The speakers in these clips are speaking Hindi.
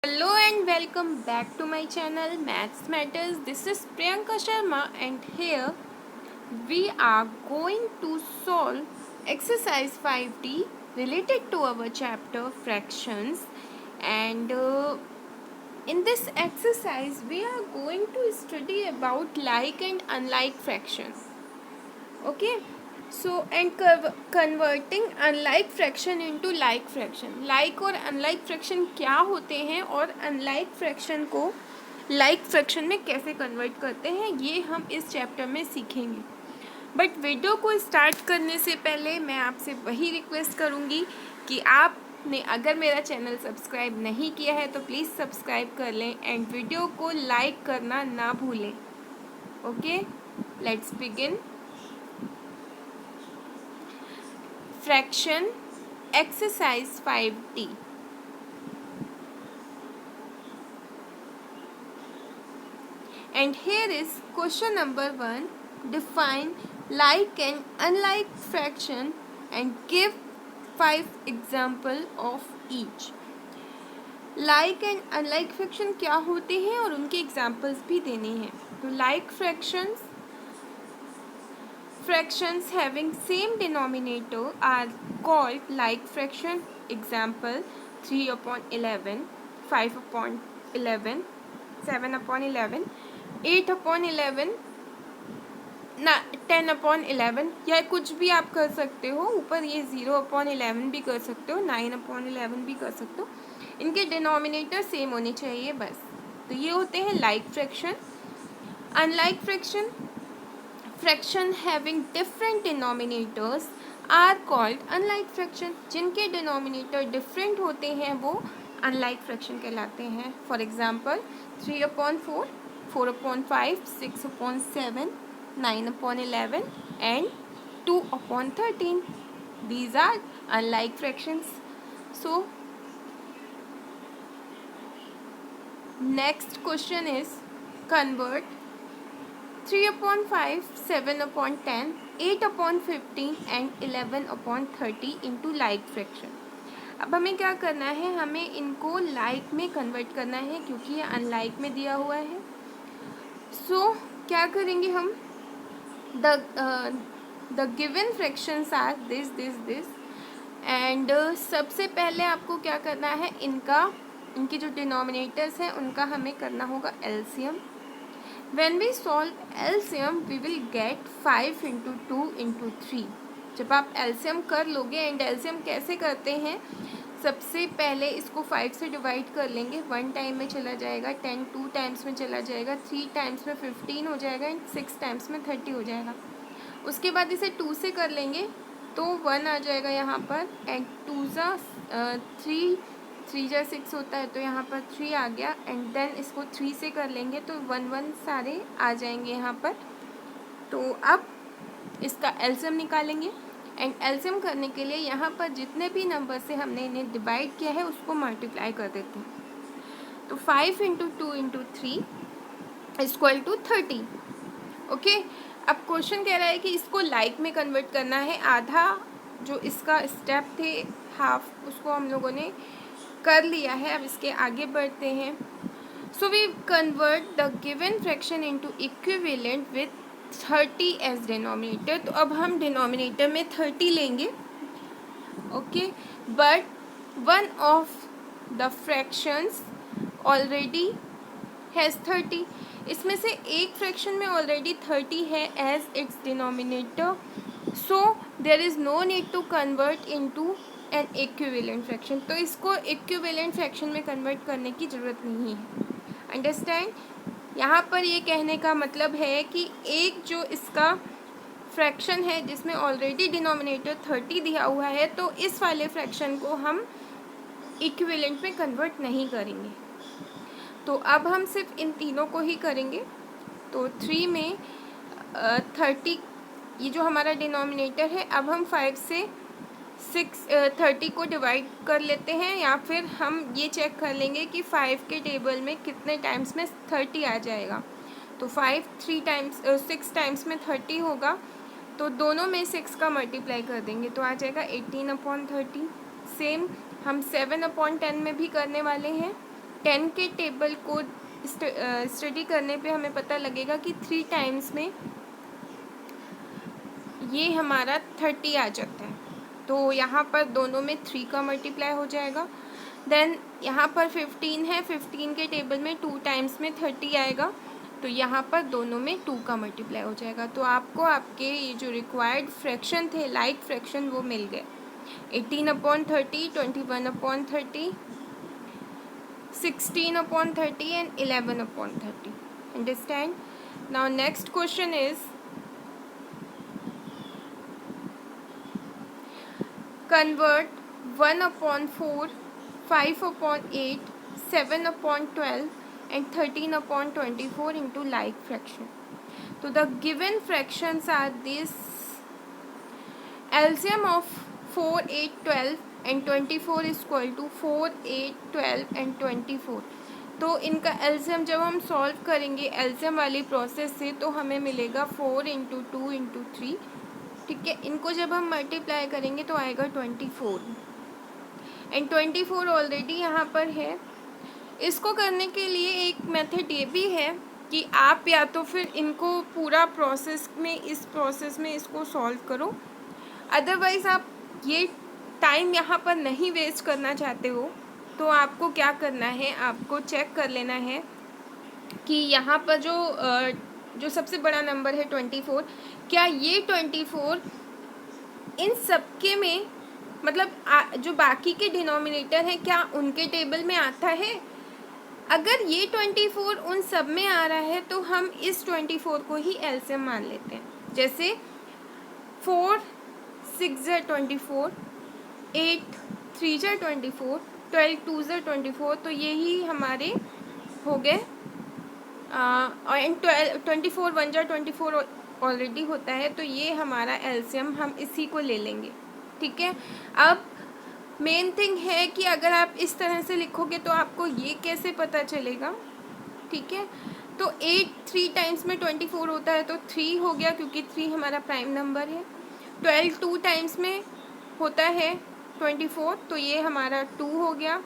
Hello and welcome back to my channel Maths Matters. This is Priyanka Sharma and here we are going to solve exercise 5D related to our chapter fractions, and in this exercise we are going to study about like and unlike fractions. Okay, so and converting unlike fraction into like fraction. Like और अनलाइक फ्रैक्शन क्या होते हैं और अनलाइक फ्रैक्शन को लाइक फ्रैक्शन में कैसे कन्वर्ट करते हैं, ये हम इस चैप्टर में सीखेंगे. बट वीडियो को स्टार्ट करने से पहले मैं आपसे वही रिक्वेस्ट करूँगी कि आपने अगर मेरा चैनल सब्सक्राइब नहीं किया है तो प्लीज़ सब्सक्राइब कर लें एंड वीडियो को लाइक करना ना भूलें. Okay, let's begin. Fraction exercise 5D. And here is question number 1. Define like and unlike fraction and give 5 example of each. Like and unlike fraction क्या होते हैं और उनके examples भी देने हैं. तो like fractions having same denominator are called like fraction. Example 3/11, 5/11, 7/11, 8/11, 10/11, या कुछ भी आप कर सकते हो. ऊपर ये 0/11 भी कर सकते हो, 9/11 भी कर सकते हो. इनके डिनोमिनेटर सेम होने चाहिए बस. तो ये होते हैं like fraction. Unlike fraction having different denominators are called unlike fraction. जिनके डिनोमिनेटर डिफरेंट होते हैं वो अनलाइक फ्रैक्शन कहलाते हैं. For example 3/4, 4/5, 6/7, 9/11 and 2/13. These are unlike fractions. So next question is convert 3/5, 7/10, 8/15 and 11/30 into like fraction. अब हमें क्या करना है, हमें इनको लाइक में कन्वर्ट करना है क्योंकि ये अनलाइक में दिया हुआ है. सो क्या करेंगे हम, the given fractions are this and सबसे पहले आपको क्या करना है, इनके जो डिनोमिनेटर्स हैं उनका हमें करना होगा LCM. When we solve LCM, we will get 5 into 2 into 3. जब आप LCM कर लोगे, एंड LCM कैसे करते हैं, सबसे पहले इसको 5 से डिवाइड कर लेंगे. 1 टाइम में चला जाएगा, 10 2 टाइम्स में चला जाएगा, 3 टाइम्स में 15 हो जाएगा एंड 6 टाइम्स में 30 हो जाएगा. उसके बाद इसे 2 से कर लेंगे तो 1 आ जाएगा यहाँ पर, एंड 2 जा 3, 3 जा 6 होता है तो यहाँ पर 3 आ गया. एंड देन इसको 3 से कर लेंगे तो 1 सारे आ जाएंगे यहाँ पर. तो अब इसका एलसीएम निकालेंगे एंड एलसीएम करने के लिए यहाँ पर जितने भी नंबर से हमने इन्हें डिवाइड किया है उसको मल्टीप्लाई कर देते हैं. तो 5 into 2 into 3 equal to 30. Okay, अब क्वेश्चन कह रहा है कि इसको लाइक में कन्वर्ट करना है. आधा जो इसका स्टेप थे, हाफ, उसको हम लोगों ने कर लिया है. अब इसके आगे बढ़ते हैं. So we convert the given fraction into equivalent with 30 as denominator. तो अब हम डिनोमिनेटर में 30 लेंगे. Okay, but one of the fractions already has 30. इसमें से एक फ्रैक्शन में ऑलरेडी 30 है as its denominator. So there is no need to convert into an equivalent fraction. तो इसको इक्विवेलेंट फ्रैक्शन में कन्वर्ट करने की ज़रूरत नहीं है. अंडरस्टैंड? यहाँ पर ये कहने का मतलब है कि एक जो इसका फ्रैक्शन है जिसमें ऑलरेडी डिनोमिनेटर 30 दिया हुआ है, तो इस वाले फ्रैक्शन को हम इक्विवेलेंट में कन्वर्ट नहीं करेंगे. तो अब हम सिर्फ इन तीनों को ही करेंगे. तो 3 में 30, ये जो हमारा डिनोमिनेटर है, अब हम 5 से 30 को डिवाइड कर लेते हैं, या फिर हम ये चेक कर लेंगे कि 5 के टेबल में कितने टाइम्स में 30 आ जाएगा. तो 6 टाइम्स में 30 होगा, तो दोनों में 6 का मल्टीप्लाई कर देंगे तो आ जाएगा 18/30. सेम हम 7/10 में भी करने वाले हैं. 10 के टेबल को स्टडी करने पे हमें पता लगेगा कि 3 टाइम्स में ये हमारा 30 आ जाता है। तो यहाँ पर दोनों में 3 का मल्टीप्लाई हो जाएगा। देन यहाँ पर 15 है, 15 के टेबल में 2 टाइम्स में 30 आएगा, तो यहाँ पर दोनों में 2 का मल्टीप्लाई हो जाएगा। तो आपको आपके ये जो रिक्वायर्ड फ्रैक्शन थे, लाइक फ्रैक्शन, वो मिल गए। 18/30, 21/30, 16/30 and 11/30. Understand? Now next question is convert 1/4, 5/8, 7/12 and 13/24 into like fraction. So the given fractions are this: LCM of 4, 8, 12 and 24 is equal to 4, 8, 12 and 24. तो इनका एलसीएम जब हम सॉल्व करेंगे एलसीएम वाली प्रोसेस से, तो हमें मिलेगा 4 × 2 × 3। ठीक है, इनको जब हम मल्टीप्लाई करेंगे तो आएगा 24 एंड 24 ऑलरेडी यहाँ पर है। इसको करने के लिए एक मेथड ये भी है कि आप या तो फिर इनको पूरा प्रोसेस में, इस प्रोसेस में इसको सॉल्व करो, अदरवाइज़ आप ये टाइम यहाँ पर नहीं वेस्ट करना चाहते हो तो आपको क्या करना है, आपको चेक कर लेना है कि यहाँ पर जो सबसे बड़ा नंबर है 24, क्या ये 24 इन सबके में, मतलब जो बाकी के डिनोमिनेटर हैं, क्या उनके टेबल में आता है? अगर ये 24 उन सब में आ रहा है तो हम इस 24 को ही एलसीएम मान लेते हैं। जैसे 4 6 × 24, 8 3 × 24, 12 2 × 24, तो यही हमारे हो गए। और 24 1 × 24 ऑलरेडी होता है, तो ये हमारा एलसीएम हम इसी को ले लेंगे। ठीक है, अब मेन थिंग है कि अगर आप इस तरह से लिखोगे तो आपको ये कैसे पता चलेगा। ठीक है, तो 8 3 टाइम्स में 24 होता है तो 3 हो गया, क्योंकि 3 हमारा प्राइम नंबर है। 12 2 टाइम्स में होता है 24, तो ये हमारा 2 हो गया।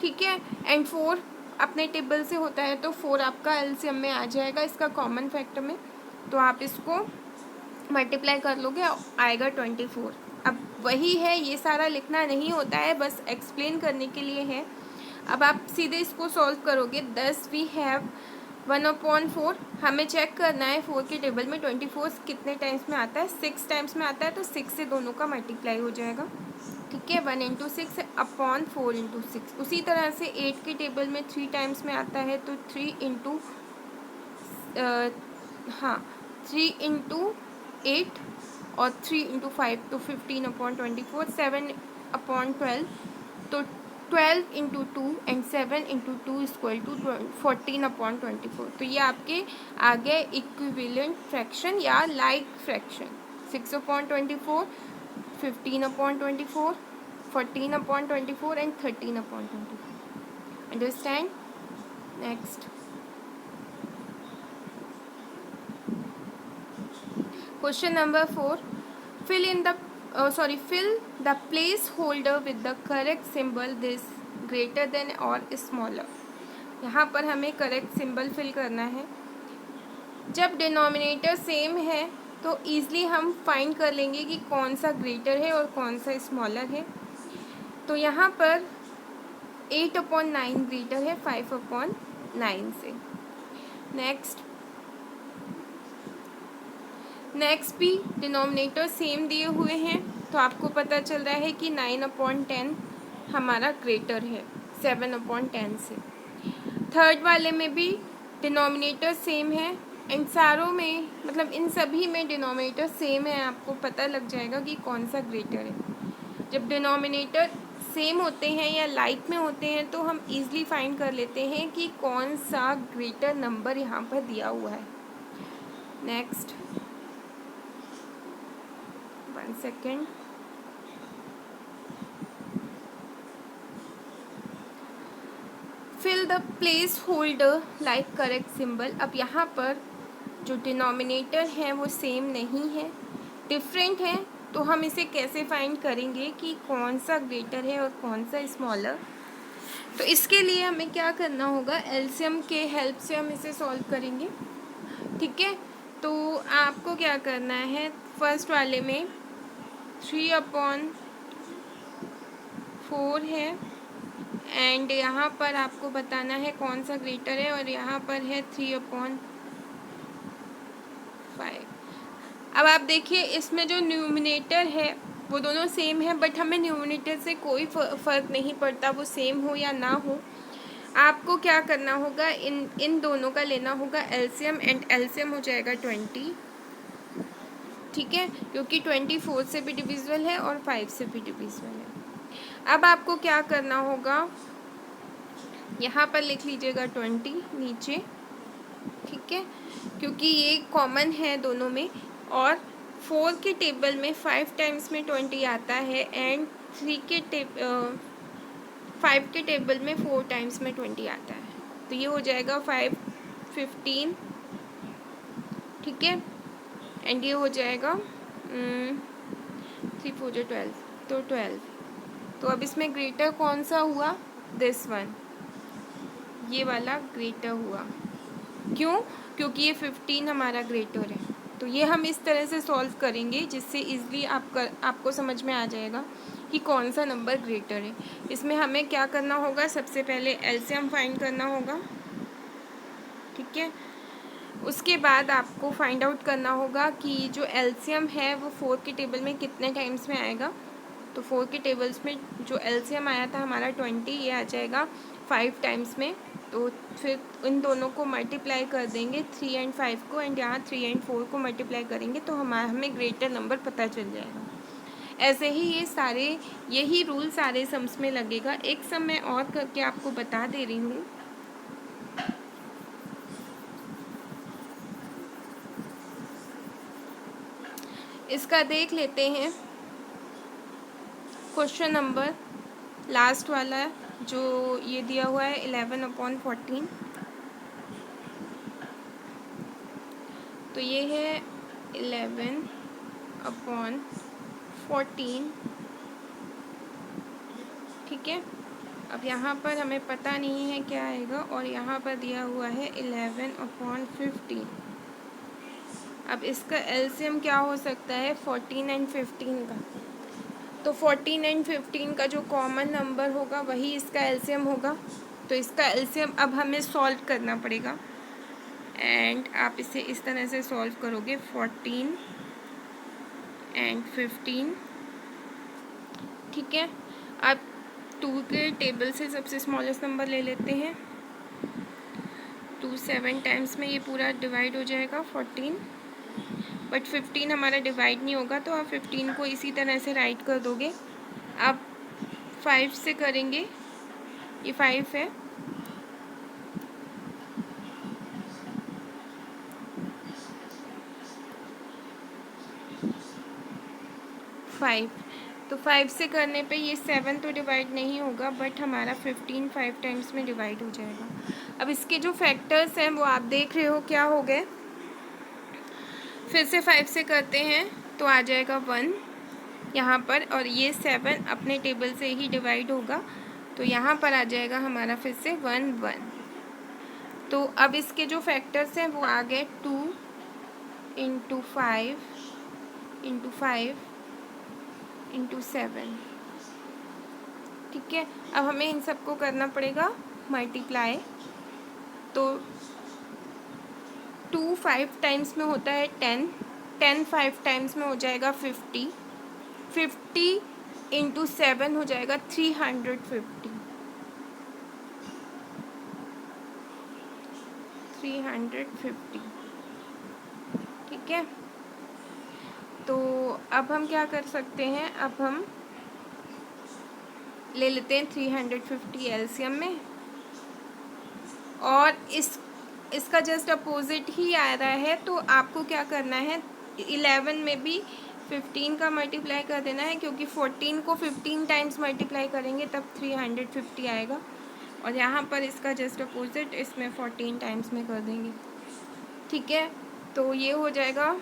ठीक है, एंड 4 अपने टेबल से होता है तो 4 आपका एलसीएम में आ जाएगा, इसका कॉमन फैक्टर में, तो आप इसको मल्टीप्लाई कर लोगे, आएगा 24। अब वही है, ये सारा लिखना नहीं होता है, बस एक्सप्लेन करने के लिए है। अब आप सीधे इसको सॉल्व करोगे। 10 वी हैव 1/4, हमें चेक करना है 4 के टेबल में 24 कितने टाइम्स में आता है, 6 टाइम्स में आता है, तो 6 से दोनों का मल्टीप्लाई हो जाएगा। ठीक है, 1 × 6 अपॉन 4 × 6। उसी तरह से 8 के टेबल में 3 टाइम्स में आता है तो 3 × 8 और 3 × 5 तो 15/24, 7/12 तो 12 × 2 एंड 7 × 2 इक्वल टू 14/24। तो ये आपके आ गए इक्विवेलेंट फ्रैक्शन या like fraction. 6/24, 15/24, 14/24 and 13/24। Understand? Next question number 4, fill the placeholder with the correct symbol, this greater than or smaller। यहाँ पर हमें करेक्ट सिंबल फिल करना है। जब डिनोमिनेटर सेम है तो ईज़िली हम फाइंड कर लेंगे कि कौन सा ग्रेटर है और कौन सा स्मॉलर है। तो यहाँ पर 8/9 ग्रेटर है 5/9 से। नेक्स्ट भी डिनोमिनेटर सेम दिए हुए हैं, तो आपको पता चल रहा है कि 9/10 हमारा ग्रेटर है 7/10 से। थर्ड वाले में भी डिनोमिनेटर सेम है, इन सारों में, मतलब इन सभी में डिनोमिनेटर सेम है, आपको पता लग जाएगा कि कौन सा ग्रेटर है। जब डिनोमिनेटर सेम होते हैं या लाइक में होते हैं तो हम इजीली फाइंड कर लेते हैं कि कौन सा ग्रेटर नंबर यहाँ पर दिया हुआ है। Next, 1 second. Fill the placeholder like correct symbol. अब यहाँ पर जो डिनोमिनेटर है वो सेम नहीं है, डिफरेंट है, तो हम इसे कैसे फाइंड करेंगे कि कौन सा ग्रेटर है और कौन सा स्मॉलर। तो इसके लिए हमें क्या करना होगा, एलसीएम के हेल्प से हम इसे सॉल्व करेंगे। ठीक है, तो आपको क्या करना है, फर्स्ट वाले में 3/4 है एंड यहाँ पर आपको बताना है कौन सा ग्रेटर है, और यहाँ पर है 3/5। अब आप देखिए इसमें जो न्यूमिनेटर है वो दोनों सेम है, बट हमें न्यूमिनेटर से कोई फ़र्क नहीं पड़ता वो सेम हो या ना हो। आपको क्या करना होगा, इन दोनों का लेना होगा एलसीएम, एंड एलसीएम हो जाएगा 20। ठीक है, क्योंकि 24 से भी डिविजिबल है और 5 से भी डिविजिबल है। अब आपको क्या करना होगा, यहाँ पर लिख लीजिएगा 20 नीचे। ठीक है, क्योंकि ये कॉमन है दोनों में, और 4 के टेबल में 5 टाइम्स में 20 आता है, एंड 5 के टेबल में 4 टाइम्स में 20 आता है। तो ये हो जाएगा 5 15। ठीक है, एंड ये हो जाएगा 3 4 12, तो 12। तो अब इसमें ग्रेटर कौन सा हुआ, दिस वन, ये वाला ग्रेटर हुआ। क्यों, क्योंकि ये 15 हमारा ग्रेटर है। तो ये हम इस तरह से सॉल्व करेंगे जिससे इजली आपको समझ में आ जाएगा कि कौन सा नंबर ग्रेटर है। इसमें हमें क्या करना होगा, सबसे पहले एलसीएम फाइंड करना होगा। ठीक है, उसके बाद आपको फाइंड आउट करना होगा कि जो एलसीएम है वो 4 के टेबल में कितने टाइम्स में आएगा। तो 4 के टेबल्स में जो एलसीएम आया था हमारा 20, ये आ जाएगा 5 टाइम्स में। तो फिर इन दोनों को मल्टीप्लाई कर देंगे 3 एंड 5 को, एंड यहाँ 3 एंड 4 को मल्टीप्लाई करेंगे तो हमें ग्रेटर नंबर पता चल जाएगा। ऐसे ही यही रूल सारे सम्स में लगेगा। एक सम मैं और करके आपको बता दे रही हूँ। इसका देख लेते हैं क्वेश्चन नंबर लास्ट वाला जो ये दिया हुआ है 11/14। तो ये है 11/14। ठीक है, अब यहाँ पर हमें पता नहीं है क्या आएगा, और यहाँ पर दिया हुआ है 11/15। अब इसका एलसीएम क्या हो सकता है, 14 एंड 15 का। तो 14 एंड 15 का जो कॉमन नंबर होगा वही इसका एलसीएम होगा। तो इसका एलसीएम अब हमें सॉल्व करना पड़ेगा, एंड आप इसे इस तरह से सॉल्व करोगे 14 एंड 15। ठीक है, अब 2 के टेबल से सबसे स्मॉलेस्ट नंबर ले लेते हैं। 2 7 टाइम्स में ये पूरा डिवाइड हो जाएगा 14, बट 15 हमारा डिवाइड नहीं होगा, तो आप 15 को इसी तरह से राइट कर दोगे। अब 5 से करेंगे, ये 5 है, तो 5 से करने पे ये 7 तो डिवाइड नहीं होगा, बट हमारा 15 5 टाइम्स में डिवाइड हो जाएगा। अब इसके जो फैक्टर्स हैं वो आप देख रहे हो क्या हो गए। फिर से 5 से करते हैं तो आ जाएगा 1 यहाँ पर, और ये 7 अपने टेबल से ही डिवाइड होगा, तो यहाँ पर आ जाएगा हमारा फिर से 1 1। तो अब इसके जो फैक्टर्स हैं वो आ गए 2 × 5 × 5 × 7। ठीक है, अब हमें इन सबको करना पड़ेगा मल्टीप्लाई। तो 2 5 टाइम्स में होता है 10, 10 5 टाइम्स में हो जाएगा 50, 50 × 7 हो जाएगा 350, 350। ठीक है, तो अब हम क्या कर सकते हैं, अब हम ले लेते हैं 350 एलसीएम में, और इसका जस्ट अपोजिट ही आ रहा है। तो आपको क्या करना है, 11 में भी 15 का मल्टीप्लाई कर देना है, क्योंकि 14 को 15 टाइम्स मल्टीप्लाई करेंगे तब 350 आएगा, और यहाँ पर इसका जस्ट अपोजिट इसमें 14 टाइम्स में कर देंगे। ठीक है, तो ये हो जाएगा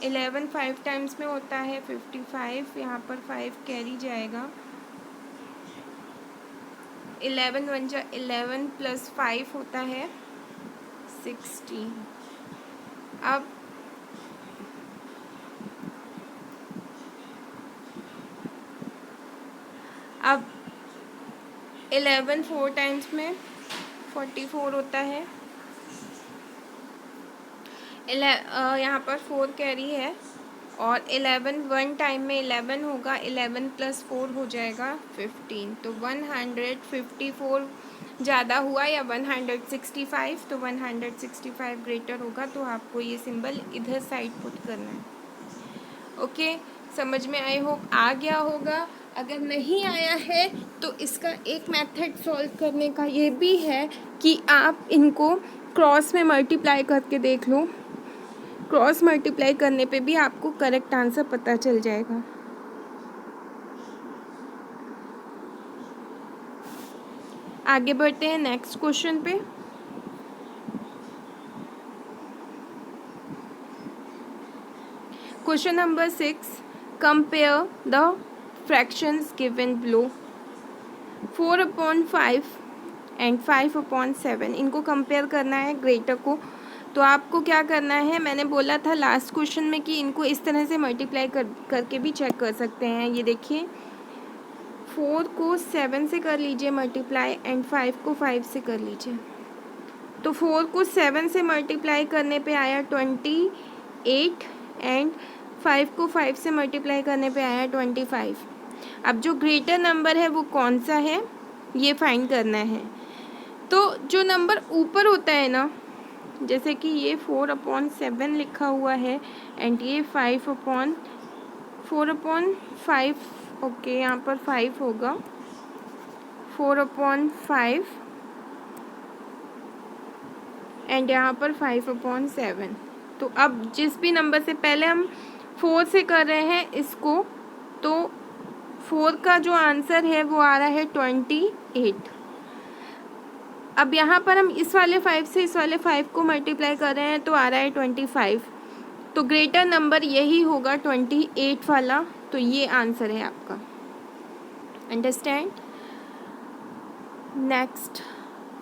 11 5 टाइम्स में होता है 55, यहाँ पर 5 कैरी जाएगा, 11 वन जा 11 प्लस 5 होता है 16। अब 11 4 टाइम्स में 44 होता है। यहाँ पर 4 कैरी है और 11 वन टाइम में 11 होगा, 11 प्लस 4 हो जाएगा 15। तो 154 ज़्यादा हुआ या 165, तो 165 ग्रेटर होगा, तो आपको ये सिंबल इधर साइड पुट करना है। ओके, समझ में आई होप आ गया होगा। अगर नहीं आया है तो इसका एक मेथड सॉल्व करने का ये भी है कि आप इनको क्रॉस में मल्टीप्लाई करके देख लो। क्रॉस मल्टीप्लाई करने पे भी आपको करेक्ट आंसर पता चल जाएगा। आगे बढ़ते हैं नेक्स्ट क्वेश्चन पे। Question number 6, compare the fractions given below. 4/5 and 5/7, इनको कंपेयर करना है ग्रेटर को। तो आपको क्या करना है, मैंने बोला था लास्ट क्वेश्चन में कि इनको इस तरह से मल्टीप्लाई करके भी चेक कर सकते हैं। ये देखिए 4 को 7 से कर लीजिए मल्टीप्लाई एंड 5 को 5 से कर लीजिए। तो 4 को 7 से मल्टीप्लाई करने पे आया 28 एंड 5 को 5 से मल्टीप्लाई करने पे आया 25। अब जो ग्रेटर नंबर है वो कौन सा है ये फाइंड करना है। तो जो नंबर ऊपर होता है ना, जैसे कि ये 4/7 लिखा हुआ है एंड ये 4/5, ओके यहाँ पर 5 होगा, 4/5 एंड यहाँ पर 5/7। तो अब जिस भी नंबर से पहले हम 4 से कर रहे हैं इसको, तो 4 का जो आंसर है वो आ रहा है 28। अब यहाँ पर हम इस वाले 5 से इस वाले 5 को मल्टीप्लाई कर रहे हैं तो आ रहा है 25। तो ग्रेटर नंबर यही होगा 28 वाला, तो ये आंसर है आपका। अंडरस्टैंड। नेक्स्ट,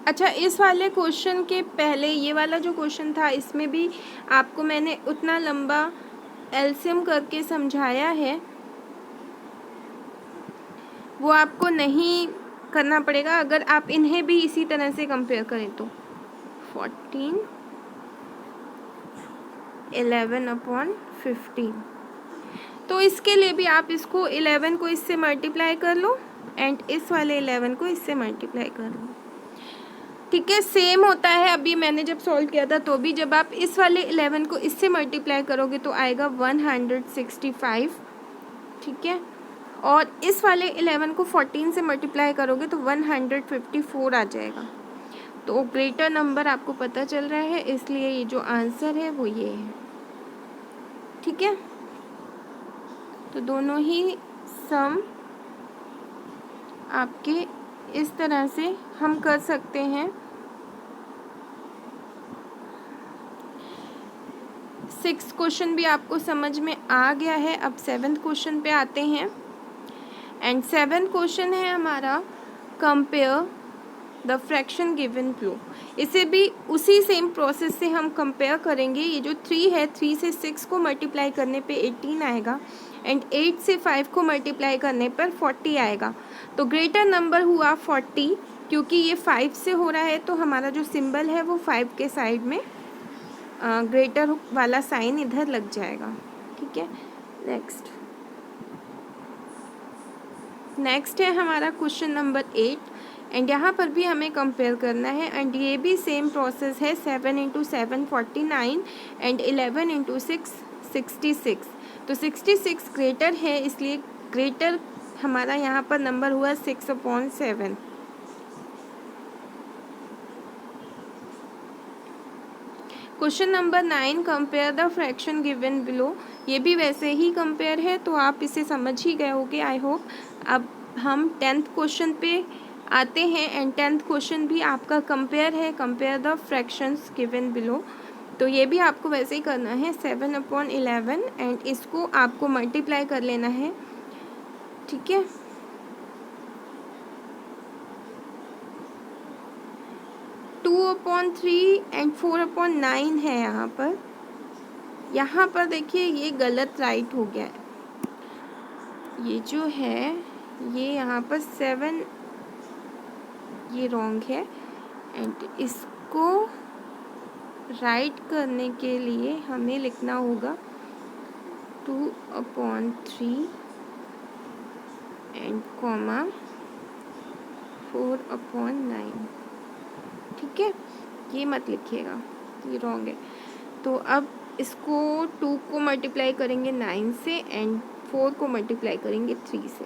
अच्छा इस वाले क्वेश्चन के पहले ये वाला जो क्वेश्चन था इसमें भी आपको मैंने उतना लंबा एलसीएम करके समझाया है, वो आपको नहीं करना पड़ेगा अगर आप इन्हें भी इसी तरह से कंपेयर करें तो। 14 11/15, तो इसके लिए भी आप इसको 11 को इससे मल्टीप्लाई कर लो एंड इस वाले 11 को इससे मल्टीप्लाई कर लो। ठीक है, सेम होता है। अभी मैंने जब सॉल्व किया था तो भी जब आप इस वाले 11 को इससे मल्टीप्लाई करोगे तो आएगा 165। ठीक है, और इस वाले 11 को 14 से मल्टीप्लाई करोगे तो 154 आ जाएगा। तो ग्रेटर नंबर आपको पता चल रहा है, इसलिए ये जो आंसर है वो ये है। ठीक है, तो दोनों ही सम आपके इस तरह से हम कर सकते हैं। 6 क्वेश्चन भी आपको समझ में आ गया है। अब 7th क्वेश्चन पे आते हैं एंड 7th क्वेश्चन है हमारा compare the fraction given below. इसे भी उसी सेम प्रोसेस से हम कंपेयर करेंगे। ये जो 3 है, 3 से 6 को मल्टीप्लाई करने पे 18 आएगा एंड 8 से 5 को मल्टीप्लाई करने पर 40 आएगा। तो ग्रेटर नंबर हुआ 40, क्योंकि ये 5 से हो रहा है तो हमारा जो सिंबल है वो 5 के साइड में ग्रेटर वाला साइन इधर लग जाएगा। ठीक है, नेक्स्ट है हमारा क्वेश्चन नंबर 8 एंड यहाँ पर भी हमें कंपेयर करना है एंड ये भी सेम प्रोसेस है। 7 × 7 49 एंड 11 × 6 66। तो 66 ग्रेटर है, इसलिए ग्रेटर हमारा यहाँ पर नंबर हुआ 6/7। Question number 9, compare the fraction given below. ये भी वैसे ही कंपेयर है, तो आप इसे समझ ही गए होगे आई होप। अब हम 10th क्वेश्चन पे आते हैं एंड 10th क्वेश्चन भी आपका कंपेयर है, compare the fractions given below. तो ये भी आपको वैसे ही करना है 7/11 एंड इसको आपको मल्टीप्लाई कर लेना है। ठीक है, 2/3 एंड 4/9 है यहाँ पर। यहाँ पर देखिए ये गलत राइट हो गया है, ये जो है ये यहाँ पर 7 ये रॉन्ग है। एंड इसको राइट करने के लिए हमें लिखना होगा 2/3 एंड कॉमा 4/9। ठीक है, ये मत लिखिएगा, ये रॉन्ग है। तो अब इसको 2 को मल्टीप्लाई करेंगे 9 से एंड 4 को मल्टीप्लाई करेंगे 3 से।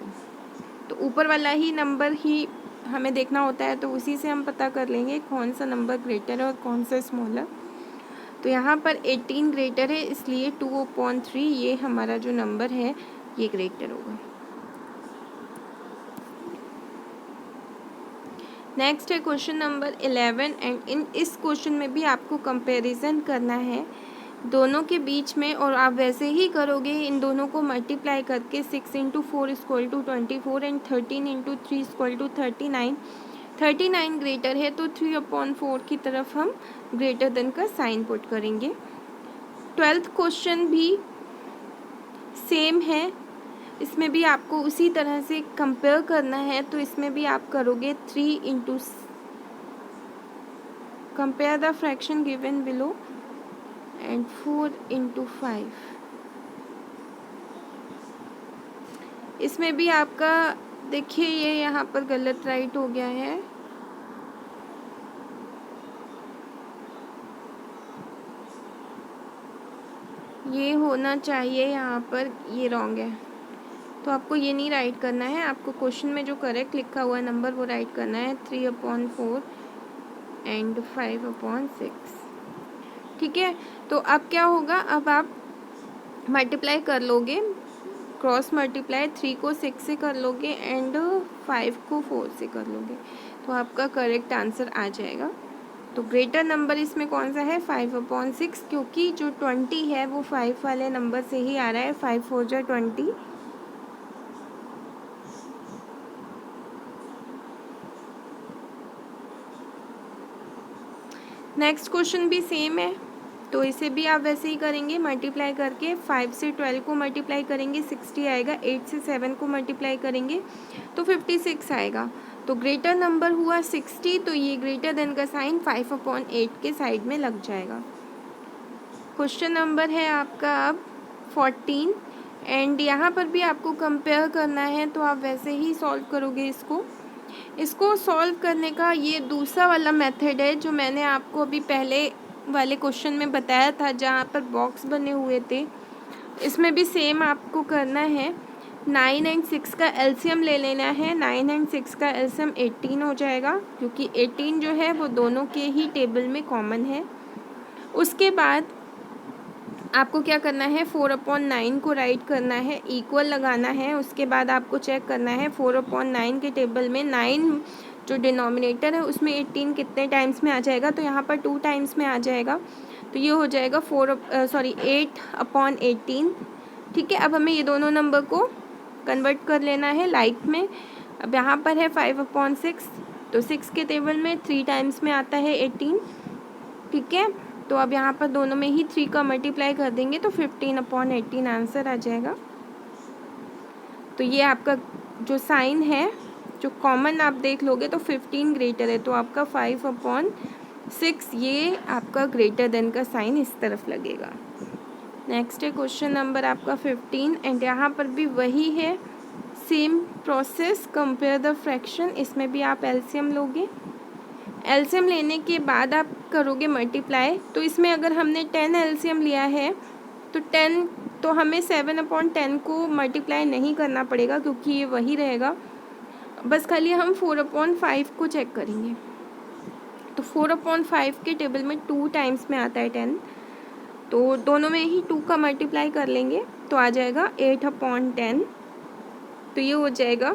तो ऊपर वाला ही नंबर ही हमें देखना होता है, तो उसी से हम पता कर लेंगे कौन सा नंबर ग्रेटर है और कौन सा स्मॉलर। तो यहाँ पर 18 ग्रेटर है, इसलिए 2/3 ये हमारा जो नंबर है ये ग्रेटर होगा। नेक्स्ट है क्वेश्चन नंबर 11 एंड इस क्वेश्चन में भी आपको कंपैरिजन करना है दोनों के बीच में, और आप वैसे ही करोगे, इन दोनों को मल्टीप्लाई करके 6 × 4 = 24 एंड 13 × 3 = 39। 39 ग्रेटर है तो 3/4 की तरफ हम ग्रेटर देन का साइन पुट करेंगे। 12th क्वेश्चन भी सेम है, इसमें भी आपको उसी तरह से कंपेयर करना है। तो इसमें भी आप करोगे 3 × compare the fraction given below and 4 × 5। इसमें भी आपका देखिए ये यहाँ पर गलत राइट हो गया है, ये होना चाहिए यहाँ पर, ये रॉन्ग है। तो आपको ये नहीं राइट करना है, आपको क्वेश्चन में जो करेक्ट लिखा हुआ है नंबर वो राइट करना है, 3/4 एंड 5/6। ठीक है, तो अब क्या होगा, अब आप मल्टीप्लाई कर लोगे, क्रॉस मल्टीप्लाई 3 को 6 से कर लोगे एंड 5 को 4 से कर लोगे, तो आपका करेक्ट आंसर आ जाएगा। तो ग्रेटर नंबर इसमें कौन सा है, 5/6, क्योंकि जो 20 है वो 5 वाले नंबर से ही आ रहा है, 5 4 जा 20। नेक्स्ट क्वेश्चन भी सेम है, तो इसे भी आप वैसे ही करेंगे, मल्टीप्लाई करके 5 से 12 को मल्टीप्लाई करेंगे 60 आएगा, 8 से 7 को मल्टीप्लाई करेंगे तो 56 आएगा। तो ग्रेटर नंबर हुआ 60, तो ये ग्रेटर देन का साइन 5/8 के साइड में लग जाएगा। क्वेश्चन नंबर है आपका अब 14 एंड यहाँ पर भी आपको कंपेयर करना है, तो आप वैसे ही सॉल्व करोगे इसको सॉल्व करने का ये दूसरा वाला मेथड है जो मैंने आपको अभी पहले वाले क्वेश्चन में बताया था, जहाँ पर बॉक्स बने हुए थे। इसमें भी सेम आपको करना है, 9 एंड 6 का एलसीएम ले लेना है। 9 एंड 6 का एलसीएम 18 हो जाएगा, क्योंकि 18 जो है वो दोनों के ही टेबल में कॉमन है। उसके बाद आपको क्या करना है, 4/9 को राइट करना है, इक्वल लगाना है। उसके बाद आपको चेक करना है 4/9 के टेबल में 9 जो डिनोमिनेटर है उसमें 18 कितने टाइम्स में आ जाएगा, तो यहाँ पर 2 टाइम्स में आ जाएगा, तो ये हो जाएगा 8/18। ठीक है, अब हमें ये दोनों नंबर को कन्वर्ट कर लेना है लाइक में। अब यहाँ पर है 5/6, तो 6 के टेबल में 3 टाइम्स में आता है 18। ठीक है, तो अब यहाँ पर दोनों में ही 3 का मल्टीप्लाई कर देंगे तो 15/18 आंसर आ जाएगा। तो ये आपका जो साइन है जो कॉमन आप देख लोगे तो 15 ग्रेटर है, तो आपका 5/6 ये आपका ग्रेटर देन का साइन इस तरफ लगेगा। नेक्स्ट है क्वेश्चन नंबर आपका 15 एंड यहाँ पर भी वही है, same process, compare the fraction. इसमें भी आप एलसीएम लोगे, एलसीएम लेने के बाद आप करोगे मल्टीप्लाई। तो इसमें अगर हमने 10 एलसीएम लिया है तो 10 तो हमें 7/10 को मल्टीप्लाई नहीं करना पड़ेगा, क्योंकि ये वही रहेगा, बस खाली हम 4/5 को चेक करेंगे। तो 4/5 के टेबल में 2 टाइम्स में आता है 10, तो दोनों में ही 2 का मल्टीप्लाई कर लेंगे तो आ जाएगा 8/10। तो ये हो जाएगा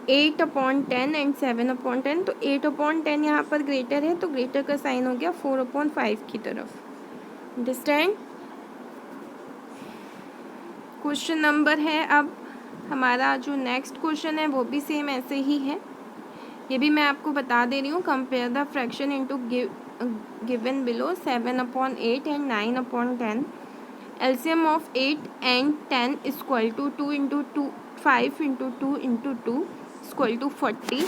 8/10 एंड 7/10। तो 8/10 यहाँ पर ग्रेटर है, तो ग्रेटर का साइन हो गया 4/5 की तरफ। अंडरस्टैंड। क्वेश्चन नंबर है अब हमारा जो नेक्स्ट क्वेश्चन है वो भी सेम ऐसे ही है। ये भी मैं आपको बता दे रही हूँ। Compare the fraction into given below 7/8 and 9/10। LCM of 8 and 10 equal to 2 into 2 5 into 2 into 2 equal to 40।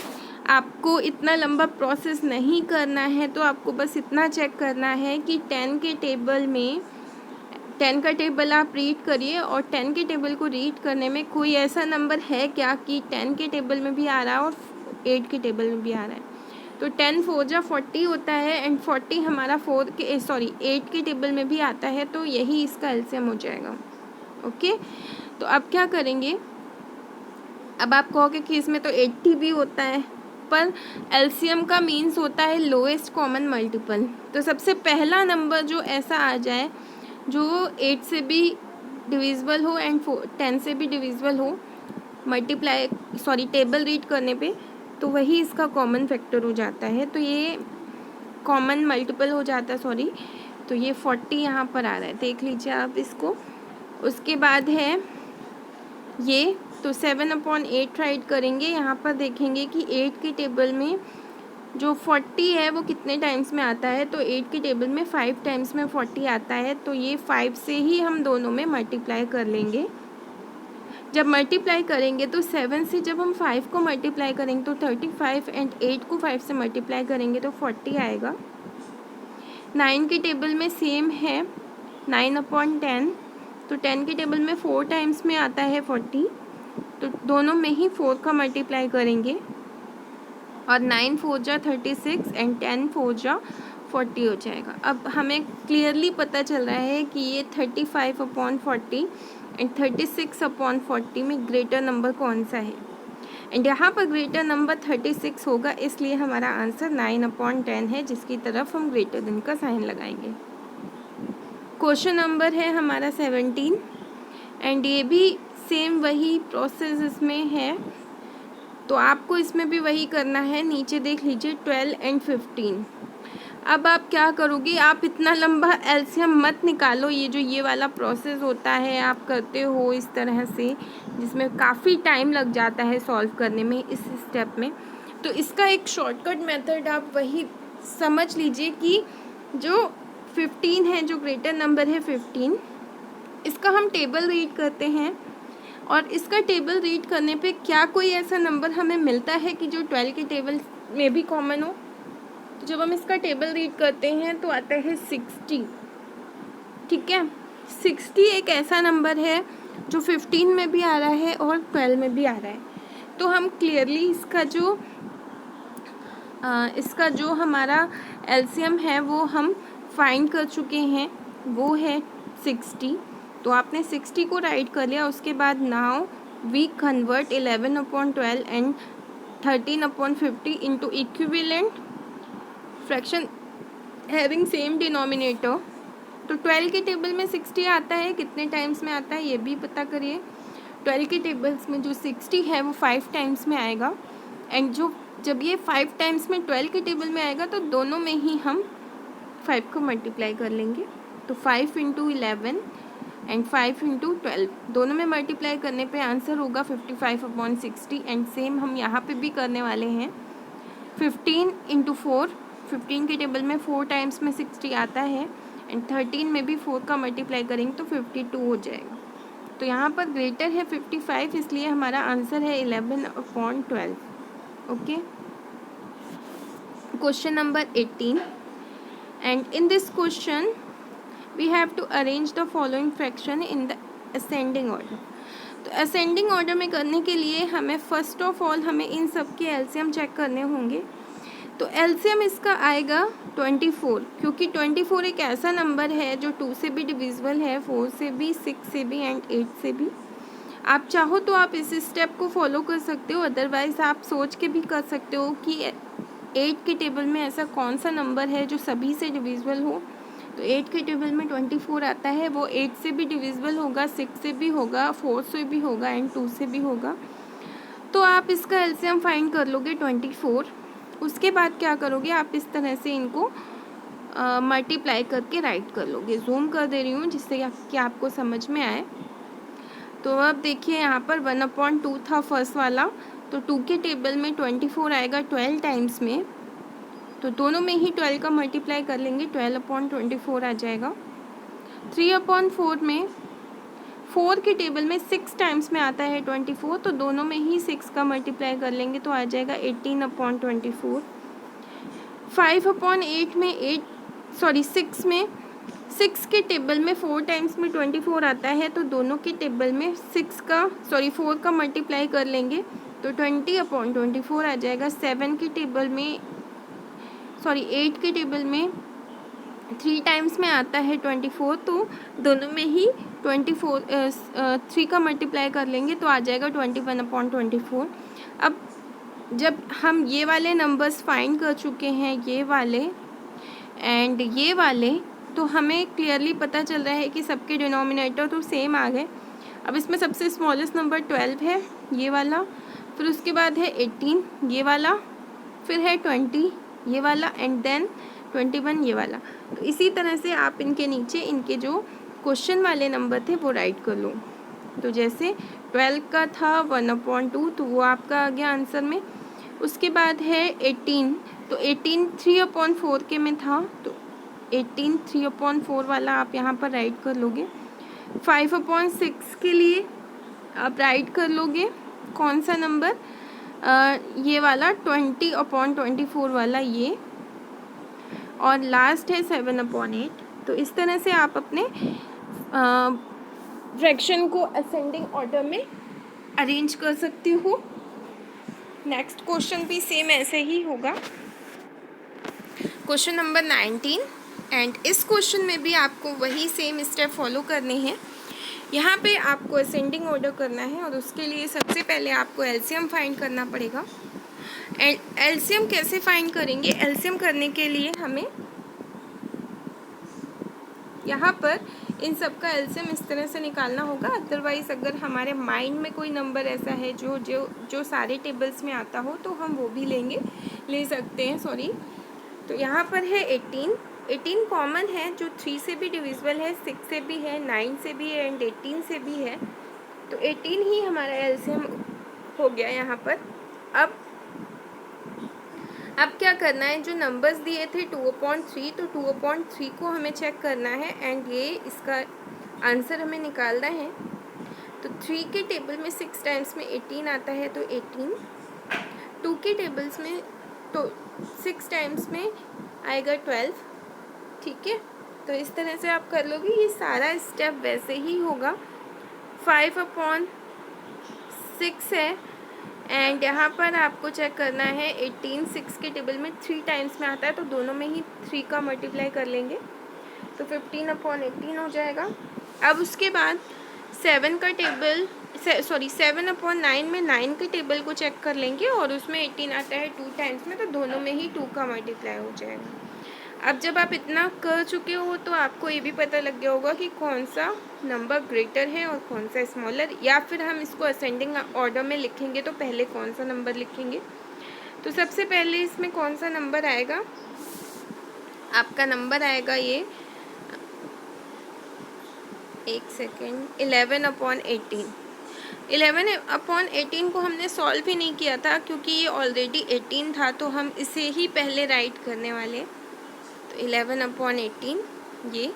आपको इतना लंबा प्रोसेस नहीं करना है, तो आपको बस इतना चेक करना है कि 10 के टेबल में 10 का टेबल आप रीड करिए और 10 के टेबल को रीड करने में कोई ऐसा नंबर है क्या कि 10 के टेबल में भी आ रहा है और 8 के टेबल में भी आ रहा है। तो 10 4 जा 40 होता है एंड 40 हमारा 8 के टेबल में भी आता है, तो यही इसका एलसीएम हो जाएगा। ओके, तो अब क्या करेंगे, अब आप कहोगे कि इसमें तो 80 भी होता है, पर एलसीएम का मीन्स होता है लोएस्ट कॉमन मल्टीपल। तो सबसे पहला नंबर जो ऐसा आ जाए जो 8 से भी डिविजिबल हो एंड 10 से भी डिविजिबल हो टेबल रीड करने पे, तो वही इसका कॉमन फैक्टर हो जाता है। तो ये कॉमन मल्टीपल हो जाता है, तो ये 40 यहाँ पर आ रहा है, देख लीजिए आप इसको। उसके बाद है ये, तो 7/8 राइट करेंगे। यहाँ पर देखेंगे कि 8 के टेबल में जो 40 है वो कितने टाइम्स में आता है, तो 8 के टेबल में 5 टाइम्स में 40 आता है, तो ये 5 से ही हम दोनों में मल्टीप्लाई कर लेंगे। जब मल्टीप्लाई करेंगे तो 7 से जब हम 5 को मल्टीप्लाई करेंगे तो 35 एंड 8 को 5 से मल्टीप्लाई करेंगे तो 40 आएगा। 9 के टेबल में सेम है 9/10, तो 10 के टेबल में 4 टाइम्स में आता है 40, तो दोनों में ही 4 का मल्टीप्लाई करेंगे और 9 4 जा 36 एंड 10 4 जा 40 हो जाएगा। अब हमें क्लियरली पता चल रहा है कि ये 35/40 एंड 36/40 में ग्रेटर नंबर कौन सा है, एंड यहाँ पर ग्रेटर नंबर 36 होगा, इसलिए हमारा आंसर 9/10 है, जिसकी तरफ हम ग्रेटर देन का साइन लगाएंगे। क्वेश्चन नंबर है हमारा 17 एंड ये भी सेम वही प्रोसेस इसमें है, तो आपको इसमें भी वही करना है। नीचे देख लीजिए 12 एंड 15। अब आप क्या करोगे, आप इतना लंबा एलसीएम मत निकालो। ये जो ये वाला प्रोसेस होता है आप करते हो इस तरह से, जिसमें काफ़ी टाइम लग जाता है सॉल्व करने में इस स्टेप में, तो इसका एक शॉर्टकट मेथड आप वही समझ लीजिए कि जो 15 है, जो ग्रेटर नंबर है 15, इसका हम टेबल रीड करते हैं और इसका टेबल रीड करने पे क्या कोई ऐसा नंबर हमें मिलता है कि जो 12 के टेबल में भी कॉमन हो। तो जब हम इसका टेबल रीड करते हैं तो आता है 60। ठीक है, 60 एक ऐसा नंबर है जो 15 में भी आ रहा है और 12 में भी आ रहा है। तो हम क्लियरली इसका जो हमारा एलसीएम है वो हम फाइंड कर चुके हैं, वो है 60। तो आपने 60 को राइट कर लिया। उसके बाद now we convert 11/12 and 13/50 into equivalent fraction having same denominator. तो 12 के टेबल में 60 आता है, कितने टाइम्स में आता है ये भी पता करिए। 12 के टेबल्स में जो 60 है वो 5 टाइम्स में आएगा, एंड जब ये 5 टाइम्स में 12 के टेबल में आएगा तो दोनों में ही हम 5 को मल्टीप्लाई कर लेंगे। तो 5 इंटू 11 एंड 5 इंटू 12 दोनों में मल्टीप्लाई करने पे आंसर होगा 55/60। एंड सेम हम यहाँ पे भी करने वाले हैं। 15 इंटू 4, 15 के टेबल में 4 टाइम्स में 60 आता है, एंड 13 में भी 4 का मल्टीप्लाई करेंगे तो 52 हो जाएगा। तो यहाँ पर ग्रेटर है 55, इसलिए हमारा आंसर है 11/12। Okay, question number 18 and in this question we have to arrange the following fraction in the ascending order। तो असेंडिंग ऑर्डर में करने के लिए हमें फर्स्ट ऑफ ऑल हमें इन सब के एलसीएम चेक करने होंगे। तो एलसीएम इसका आएगा 24, क्योंकि 24 एक ऐसा नंबर है जो 2 से भी डिविजिबल है, 4 से भी, 6 से भी एंड 8 से भी। आप चाहो तो आप इस स्टेप को फॉलो कर सकते हो, अदरवाइज़ आप सोच के भी कर सकते हो कि 8 के टेबल में ऐसा कौन सा नंबर है जो सभी से डिविजिबल हो। तो 8 के टेबल में 24 आता है, वो 8 से भी डिविजिबल होगा, 6 से भी होगा, 4 से भी होगा एंड 2 से भी होगा। तो आप इसका एलसीएम फाइंड कर लोगे 24। उसके बाद क्या करोगे, आप इस तरह से इनको मल्टीप्लाई करके राइट कर लोगे। जूम कर दे रही हूँ जिससे कि आपको समझ में आए। तो अब देखिए यहाँ पर 1/2 था फर्स्ट वाला, तो 2 के टेबल में 24 आएगा 12 टाइम्स में, तो दोनों में ही 12 का मल्टीप्लाई कर लेंगे, 12/24 आ जाएगा। 3/4 में 4 के टेबल में 6 टाइम्स में आता है 24, तो दोनों में ही 6 का मल्टीप्लाई कर लेंगे तो आ जाएगा 18/24। 5/8 में 6 में 6 के टेबल में 4 टाइम्स में 24 आता है, तो दोनों के टेबल में 4 का मल्टीप्लाई कर लेंगे तो 20/24 आ जाएगा। 8 के टेबल में 3 टाइम्स में आता है 24, तो दोनों में ही 3 का मल्टीप्लाई कर लेंगे तो आ जाएगा 21/24। अब जब हम ये वाले नंबर्स फाइंड कर चुके हैं, ये वाले एंड ये वाले, तो हमें क्लियरली पता चल रहा है कि सबके डिनोमिनेटर तो सेम आ गए। अब इसमें सबसे स्मॉलेस्ट नंबर 12 है, ये वाला, फिर उसके बाद है 18 ये वाला, फिर है 20 ये वाला, एंड देन 21 ये वाला। तो इसी तरह से आप इनके नीचे इनके जो क्वेश्चन वाले नंबर थे वो राइट कर लो। तो जैसे 12 का था 1/2, तो वो आपका आ गया आंसर में। उसके बाद है 18, तो 18 3/4 के में था, तो 18 3/4 वाला आप यहाँ पर राइट कर लोगे। 5/6 के लिए आप राइट कर लोगे कौन सा नंबर, ये वाला 20/24 वाला ये, और लास्ट है 7/8। तो इस तरह से आप अपने फ्रैक्शन को असेंडिंग ऑर्डर में अरेंज कर सकते हो। नेक्स्ट क्वेश्चन भी सेम ऐसे ही होगा, क्वेश्चन नंबर 19, एंड इस क्वेश्चन में भी आपको वही सेम स्टेप फॉलो करने हैं। यहाँ पे आपको असेंडिंग ऑर्डर करना है और उसके लिए सबसे पहले आपको एलसीएम फाइंड करना पड़ेगा। एलसीएम कैसे फाइंड करेंगे, एलसीएम करने के लिए हमें यहाँ पर इन सब का एलसीएम इस तरह से निकालना होगा। अदरवाइज़ अगर हमारे माइंड में कोई नंबर ऐसा है जो सारे टेबल्स में आता हो तो हम वो भी ले सकते हैं, सॉरी। तो यहाँ पर है 18 कॉमन है, जो 3 से भी डिविजिबल है, 6 से भी है, 9 से भी है, एंड 18 से भी है। तो 18 ही हमारा एलसीएम हो गया यहाँ पर। अब क्या करना है, जो नंबर्स दिए थे 2/3, तो 2/3 को हमें चेक करना है, एंड ये इसका आंसर हमें निकालना है। तो 3 के टेबल में 6 टाइम्स में 18 आता है, तो 18। 2 के टेबल्स में तो 6 टाइम्स में आएगा 12, ठीक है। तो इस तरह से आप कर लोगे, ये सारा स्टेप वैसे ही होगा। 5/6 है, एंड यहाँ पर आपको चेक करना है 18 6 के टेबल में 3 टाइम्स में आता है, तो दोनों में ही 3 का मल्टीप्लाई कर लेंगे तो 15/18 हो जाएगा। अब उसके बाद 7/9 में 9 के टेबल को चेक कर लेंगे और उसमें 18 आता है 2 टाइम्स में, तो दोनों में ही 2 का मल्टीप्लाई हो जाएगा। अब जब आप इतना कर चुके हो तो आपको ये भी पता लग गया होगा कि कौन सा नंबर ग्रेटर है और कौन सा स्मॉलर, या फिर हम इसको असेंडिंग ऑर्डर में लिखेंगे तो पहले कौन सा नंबर लिखेंगे। तो सबसे पहले इसमें कौन सा नंबर आएगा, आपका नंबर आएगा ये 11/18। 11/18 को हमने सॉल्व ही नहीं किया था क्योंकि ये ऑलरेडी 18 था, तो हम इसे ही पहले राइट करने वाले। तो 11/18 ये,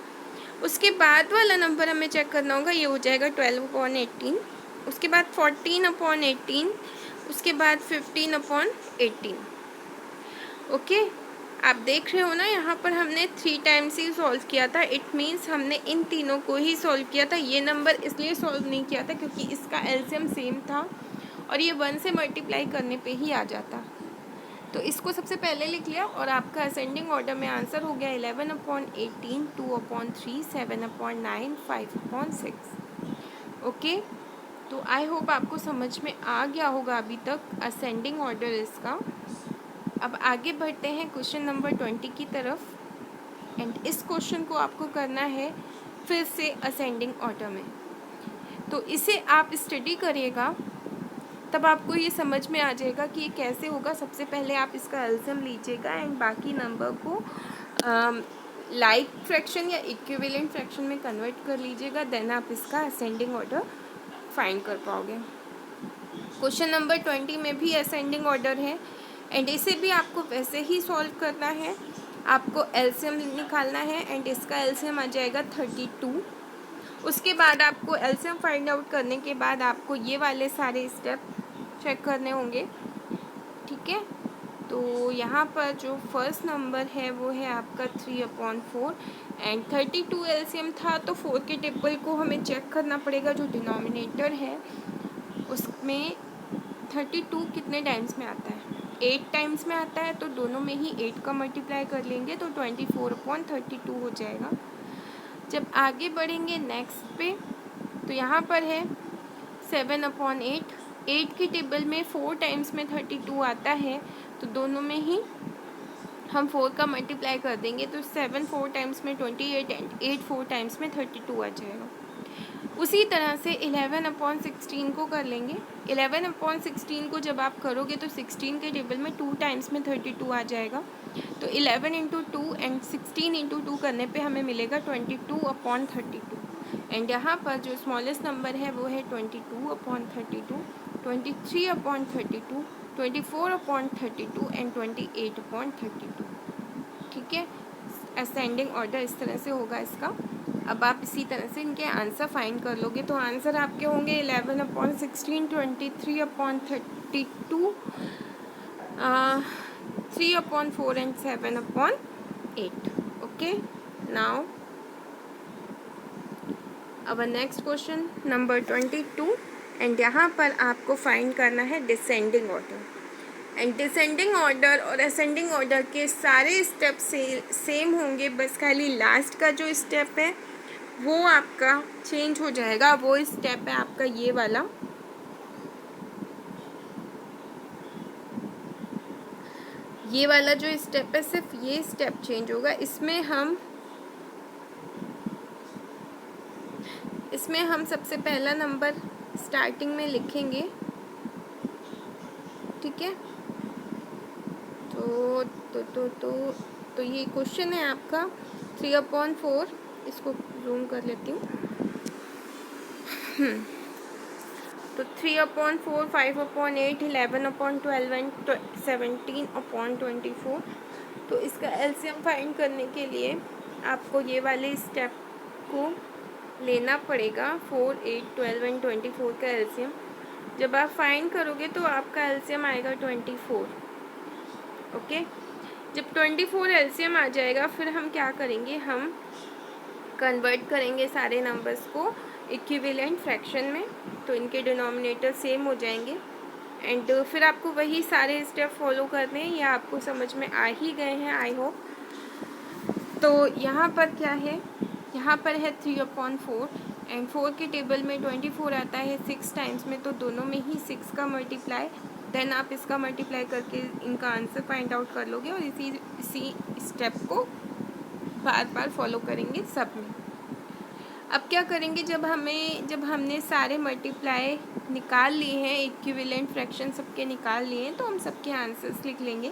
उसके बाद वाला नंबर हमें चेक करना होगा, ये हो जाएगा 12/18, उसके बाद 14/18, उसके बाद 15/18। ओके, आप देख रहे हो ना, यहाँ पर हमने 3 टाइम्स ही सॉल्व किया था। इट मीन्स हमने इन तीनों को ही सॉल्व किया था। ये नंबर इसलिए सॉल्व नहीं किया था क्योंकि इसका एलसीएम सेम था और ये 1 से मल्टीप्लाई करने पे ही आ जाता। तो इसको सबसे पहले लिख लिया और आपका असेंडिंग ऑर्डर में आंसर हो गया 11/18, 2/3, 7/9, 5/6। ओके, तो आई होप आपको समझ में आ गया होगा अभी तक असेंडिंग ऑर्डर इसका। अब आगे बढ़ते हैं क्वेश्चन नंबर 20 की तरफ, एंड इस क्वेश्चन को आपको करना है फिर से असेंडिंग ऑर्डर में। तो इसे आप स्टडी करिएगा, तब आपको ये समझ में आ जाएगा कि ये कैसे होगा। सबसे पहले आप इसका एलसीएम लीजिएगा एंड बाकी नंबर को लाइक फ्रैक्शन या इक्विवेलेंट फ्रैक्शन में कन्वर्ट कर लीजिएगा, देन आप इसका असेंडिंग ऑर्डर फाइंड कर पाओगे। क्वेश्चन नंबर 20 में भी असेंडिंग ऑर्डर है एंड इसे भी आपको वैसे ही सॉल्व करना है। आपको एलसीएम निकालना है एंड इसका एलसीएम आ जाएगा 32। उसके बाद आपको एलसीएम फाइंड आउट करने के बाद आपको ये वाले सारे स्टेप चेक करने होंगे, ठीक है। तो यहाँ पर जो फर्स्ट नंबर है वो है आपका 3/4 एंड 32 एलसीएम था, तो 4 के टेबल को हमें चेक करना पड़ेगा। जो डिनोमिनेटर है उसमें 32 कितने टाइम्स में आता है, 8 टाइम्स में आता है, तो दोनों में ही 8 का मल्टीप्लाई कर लेंगे तो 24/32 हो जाएगा। जब आगे बढ़ेंगे नेक्स्ट पे, तो यहाँ पर है 7/8। 8 की टेबल में 4 टाइम्स में 32 आता है, तो दोनों में ही हम 4 का मल्टीप्लाई कर देंगे तो 7 4 टाइम्स में 28 एंड 8 4 टाइम्स में 32 आ जाएगा। उसी तरह से 11/16 को कर लेंगे। 11/16 को जब आप करोगे तो 16 के टेबल में 2 टाइम्स में 32 आ जाएगा, तो 11 इंटू 2 एंड 16 इंटू 2 करने पे हमें मिलेगा 22/32 एंड यहाँ पर जो स्मॉलेस्ट नंबर है वो है 22/32, 23/32, 24/32 एंड 28/32, ठीक है। असेंडिंग ऑर्डर इस तरह से होगा इसका। अब आप इसी तरह से इनके आंसर फाइंड कर लोगे, तो आंसर आपके होंगे 11/16, 23/32, 3/4 एंड 7/8। ओके, नाउ अब नेक्स्ट क्वेश्चन नंबर 22 एंड यहाँ पर आपको फाइंड करना है descending order and descending order और असेंडिंग ऑर्डर के सारे स्टेप सेम होंगे, बस खाली लास्ट का जो स्टेप है वो आपका चेंज हो जाएगा। वो स्टेप है आपका ये वाला, जो स्टेप है सिर्फ ये स्टेप चेंज होगा। इसमें हम सबसे पहला नंबर स्टार्टिंग में लिखेंगे, ठीक है। तो ये क्वेश्चन है आपका 3/4, इसको जूम कर लेती हूँ। तो 3/4, 5/8, 11/12 एंड 17/24। तो इसका एलसीएम फाइंड करने के लिए आपको ये वाले स्टेप को लेना पड़ेगा, 4, 8, 12 एंड 24 का एलसीएम। जब आप फाइंड करोगे तो आपका एलसीएम आएगा 24, ओके। जब 24 एलसीएम आ जाएगा फिर हम क्या करेंगे, हम कन्वर्ट करेंगे सारे नंबर्स को इक्विवेलेंट फ्रैक्शन में, तो इनके डिनोमिनेटर सेम हो जाएंगे एंड फिर आपको वही सारे स्टेप फॉलो करने हैं। ये आपको समझ में आ ही गए हैं आई होप। तो यहाँ पर क्या है, यहाँ पर है 3/4 एंड 4 के टेबल में 24 आता है 6 टाइम्स में, तो दोनों में ही 6 का मल्टीप्लाई, देन आप इसका मल्टीप्लाई करके इनका आंसर फाइंड आउट कर लोगे और इसी स्टेप को बार बार फॉलो करेंगे सब में। अब क्या करेंगे, जब हमने सारे मल्टीप्लाई निकाल लिए हैं, इक्विवेलेंट फ्रैक्शन सबके निकाल लिए हैं, तो हम सबके आंसर्स लिख लेंगे।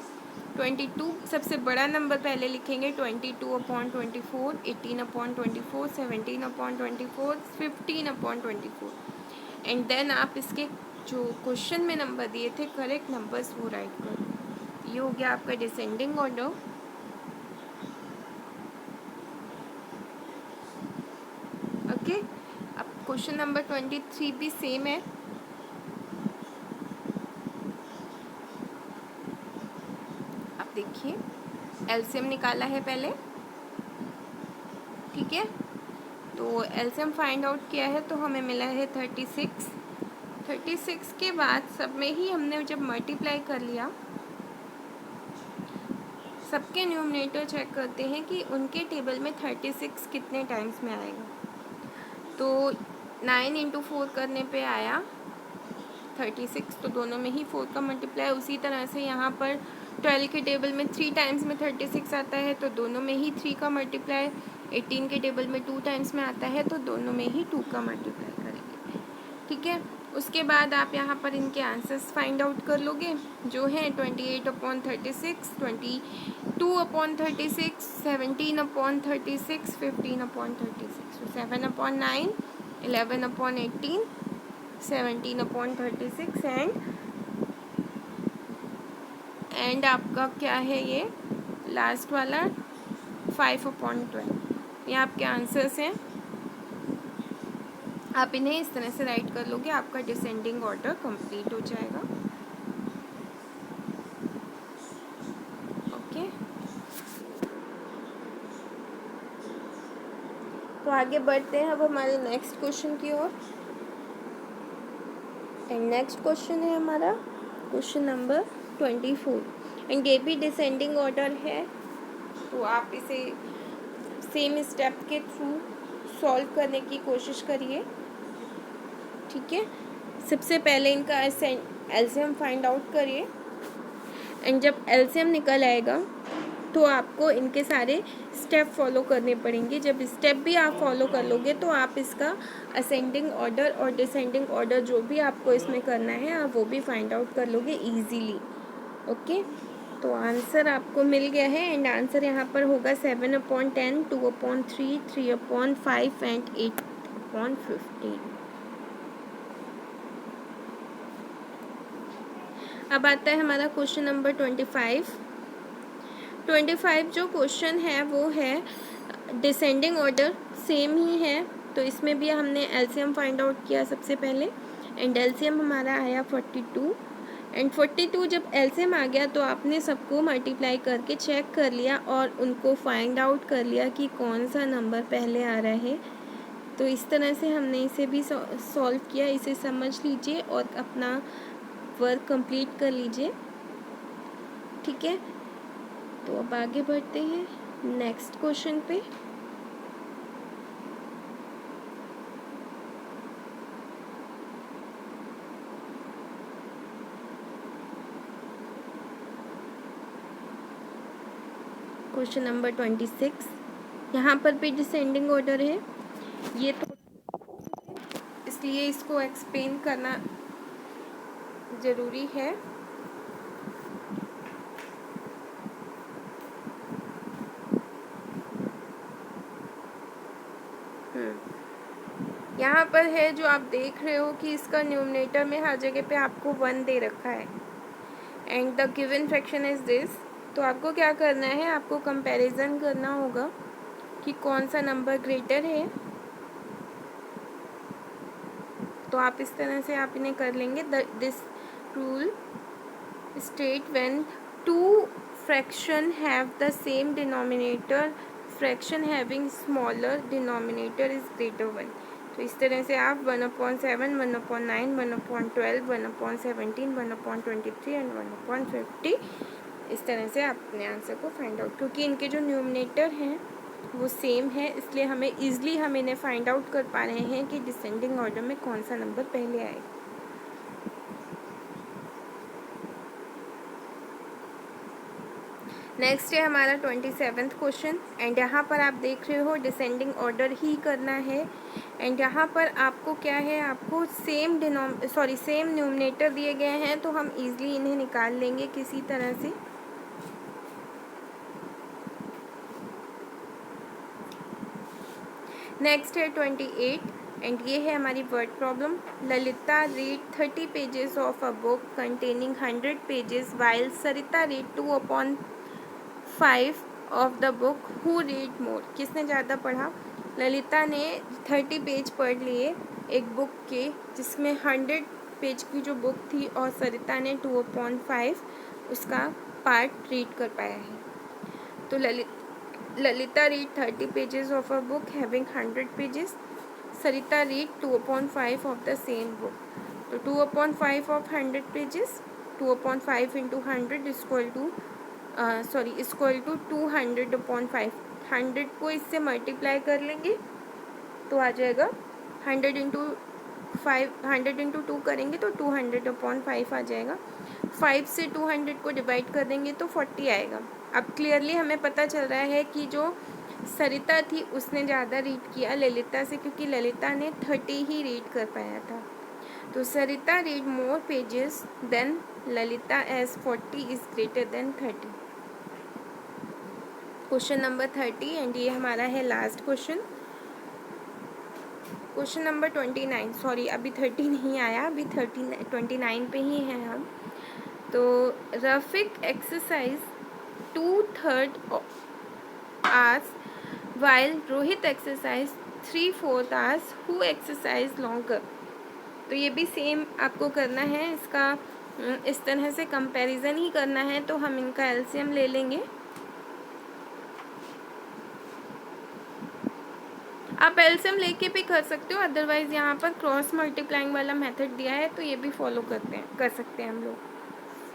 22 सबसे बड़ा नंबर पहले लिखेंगे, 22/24, 18/24, 17/24, 15/24 एंड देन आप इसके जो क्वेश्चन में नंबर दिए थे करेक्ट नंबर्स वो राइट करो। ये हो गया आपका डिसेंडिंग ऑर्डर। ओके, अब क्वेश्चन नंबर 23 भी सेम है। आप देखिए, एलसीएम निकाला है पहले, ठीक है। तो एलसीएम फाइंड आउट किया है तो हमें मिला है 36। 36 के बाद सब में ही हमने जब मल्टीप्लाई कर लिया, सबके न्यूमरेटर चेक करते हैं कि उनके टेबल में 36 कितने टाइम्स में आएगा। तो 9 इंटू 4 करने पे आया 36, तो दोनों में ही 4 का मल्टीप्लाई। उसी तरह से यहाँ पर 12 के टेबल में 3 टाइम्स में 36 आता है, तो दोनों में ही 3 का मल्टीप्लाई। 18 के टेबल में 2 टाइम्स में आता है, तो दोनों में ही 2 का मल्टीप्लाई करेंगे, ठीक है। उसके बाद आप यहाँ पर इनके आंसर्स फाइंड आउट कर लोगे, जो हैं 28/36, 22/36, 17/36, 15/36, 7/9, 11/18, 17/36 एंड आपका क्या है ये लास्ट वाला 5/12। ये आपके आंसर्स हैं। आप इन्हें इस तरह से राइट कर लोगे, आपका डिसेंडिंग ऑर्डर कंप्लीट हो जाएगा। ओके, तो आगे बढ़ते हैं अब हमारे नेक्स्ट क्वेश्चन की ओर। एंड नेक्स्ट क्वेश्चन है हमारा क्वेश्चन नंबर 24 एंड ये भी डिसेंडिंग ऑर्डर है, तो आप इसे सेम स्टेप के थ्रू सॉल्व करने की कोशिश करिए। ठीक है, सबसे पहले इनका एलसीएम फाइंड आउट करिए एंड जब एलसीएम निकल आएगा तो आपको इनके सारे स्टेप फॉलो करने पड़ेंगे। जब स्टेप भी आप फॉलो कर लोगे तो आप इसका असेंडिंग ऑर्डर और डिसेंडिंग ऑर्डर जो भी आपको इसमें करना है आप वो भी फाइंड आउट कर लोगे इजीली। ओके, तो आंसर आपको मिल गया है एंड आंसर यहाँ पर होगा 7/10, 2/3, 3/5 एंड 8/15। अब आता है हमारा क्वेश्चन नंबर 25। जो क्वेश्चन है वो है डिसेंडिंग ऑर्डर, सेम ही है, तो इसमें भी हमने एलसीएम फाइंड आउट किया सबसे पहले एंड एलसीएम हमारा आया 42 एंड 42 जब एलसीएम आ गया तो आपने सबको मल्टीप्लाई करके चेक कर लिया और उनको फाइंड आउट कर लिया कि कौन सा नंबर पहले आ रहा है। तो इस तरह से हमने इसे भी सॉल्व किया, इसे समझ लीजिए और अपना वर्क कंप्लीट कर लीजिए। ठीक है, तो अब आगे बढ़ते हैं नेक्स्ट क्वेश्चन पे। क्वेश्चन नंबर 26, यहाँ पर भी डिसेंडिंग ऑर्डर है, ये तो इसलिए इसको एक्सप्लेन करना ज़रूरी है। यहाँ पर है जो आप देख रहे हो कि इसका न्यूमरेटर में हर जगह पे आपको 1 दे रखा है and the given fraction is this. तो आपको क्या करना है, आपको कंपैरिजन करना होगा कि कौन सा नंबर ग्रेटर है। तो आप इस तरह से आप इन्हें कर लेंगे। This rule state when two fraction have the same denominator, fraction having smaller denominator is greater 1। तो इस तरह से आप 1/7, 1/9, 1/12, 1/17, 1/23 एंड 1/50 इस तरह से आप अपने आंसर को फाइंड आउट, क्योंकि इनके जो न्यूमरेटर हैं वो सेम है इसलिए हमें ईजिली हम इन्हें फाइंड आउट कर पा रहे हैं कि डिसेंडिंग ऑर्डर में कौन सा नंबर पहले आएगा। नेक्स्ट है हमारा 27 क्वेश्चन एंड यहाँ पर आप देख रहे हो डिसेंडिंग ऑर्डर ही करना है एंड यहाँ पर आपको क्या है, आपको सेम न्यूमरेटर दिए गए हैं तो हम इजीली इन्हें निकाल लेंगे किसी तरह से। नेक्स्ट है 28 एंड ये है हमारी word problem. Lalita read 30 pages of a book containing 100 pages while Sarita read 2/5 of the book, who read more. किसने ज़्यादा पढ़ा? ललिता ने 30 पेज पढ़ लिए एक बुक के जिसमें 100 पेज की जो बुक थी और सरिता ने 2/5 उसका पार्ट रीड कर पाया है। तो Lalita read 30 pages of a book having 100 pages. Sarita read 2/5 of the same book. तो 2/5 of 100 pages, 2/5 into 100 is equal to 200/5। 100 को इससे मल्टीप्लाई कर लेंगे तो आ जाएगा 100 into 5, 100 into 2 करेंगे तो 200/5 आ जाएगा। 5 से 200 को डिवाइड कर देंगे तो 40 आएगा। अब क्लियरली हमें पता चल रहा है कि जो सरिता थी उसने ज़्यादा रीड किया ललिता से, क्योंकि ललिता ने 30 ही रीड कर पाया था। तो Sarita read more pages than Lalita as 40 is greater than 30। Question number 30 and ये हमारा है last question. Question number 29, sorry अभी 30 नहीं आया, अभी 29 पे ही हैं हम। तो Rafiq exercise 2/3 hours while Rohit exercise 3/4 hours, who exercise longer। तो ये भी सेम आपको करना है, इसका इस तरह से कंपैरिजन ही करना है, तो हम इनका एलसीएम ले लेंगे। आप एलसीएम लेके भी कर सकते हो, अदरवाइज़ यहाँ पर क्रॉस मल्टीप्लाइंग वाला मेथड दिया है तो ये भी फॉलो कर सकते हैं हम लोग।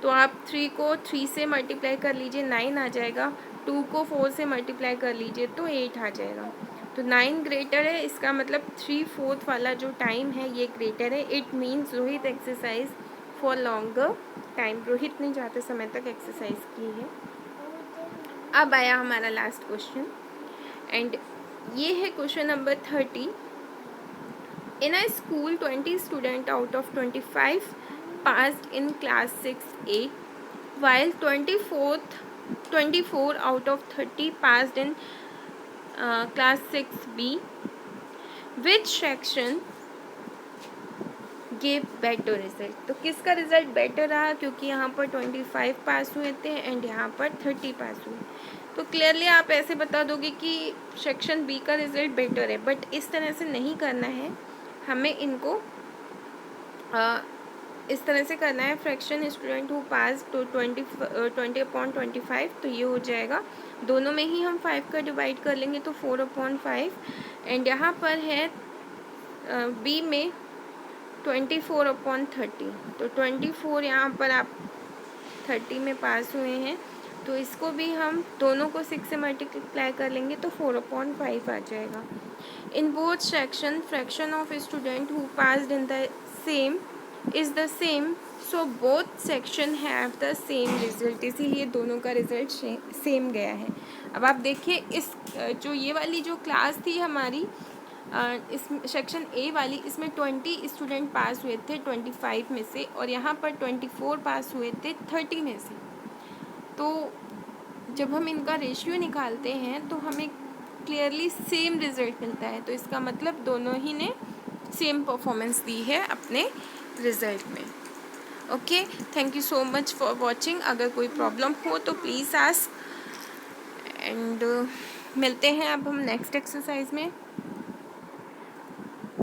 तो आप 3 को 3 से मल्टीप्लाई कर लीजिए, 9 आ जाएगा। 2 को 4 से मल्टीप्लाई कर लीजिए तो 8 आ जाएगा। तो 9 ग्रेटर है, इसका मतलब 3/4 वाला जो टाइम है ये ग्रेटर है। It means Rohit exercise for longer time, Rohit ने ज़्यादा समय तक एक्सरसाइज की है। अब आया हमारा लास्ट क्वेश्चन, एंड ये है question number 30। In a school 20 student out of 25 passed in class 6A, while 24 out of 30 passed in class 6B. Which section gave better result? तो किसका रिजल्ट बेटर रहा, क्योंकि यहाँ पर 25 पास हुए थे एंड यहाँ पर 30 पास हुए। तो क्लियरली आप ऐसे बता दोगे कि सेक्शन बी का रिजल्ट बेटर है, बट इस तरह से नहीं करना है, हमें इनको इस तरह से करना है। फ्रैक्शन स्टूडेंट हु पास तो 20/25, तो ये हो जाएगा, दोनों में ही हम 5 का डिवाइड कर लेंगे तो 4/5। एंड यहाँ पर है बी में 24/30, तो 24 यहाँ पर आप 30 में पास हुए हैं, तो इसको भी हम दोनों को 6 से मल्टीप्लाई कर लेंगे तो 4/5 आ जाएगा। In both section fraction of student who passed in the same is the same, so both section have the same result, इसीलिए दोनों का रिजल्ट सेम गया है। अब आप देखिए, इस जो ये वाली जो क्लास थी हमारी, इस सेक्शन ए वाली, इसमें 20 स्टूडेंट पास हुए थे 25 में से, और यहाँ पर 24 पास हुए थे 30 में से। तो जब हम इनका रेशियो निकालते हैं तो हमें क्लियरली सेम रिजल्ट मिलता है, तो इसका मतलब दोनों ही ने सेम परफॉर्मेंस दी है अपने रिजल्ट में। Okay, thank you so much for watching. अगर कोई प्रॉब्लम हो तो प्लीज़ आस्क, एंड मिलते हैं अब हम नेक्स्ट एक्सरसाइज में।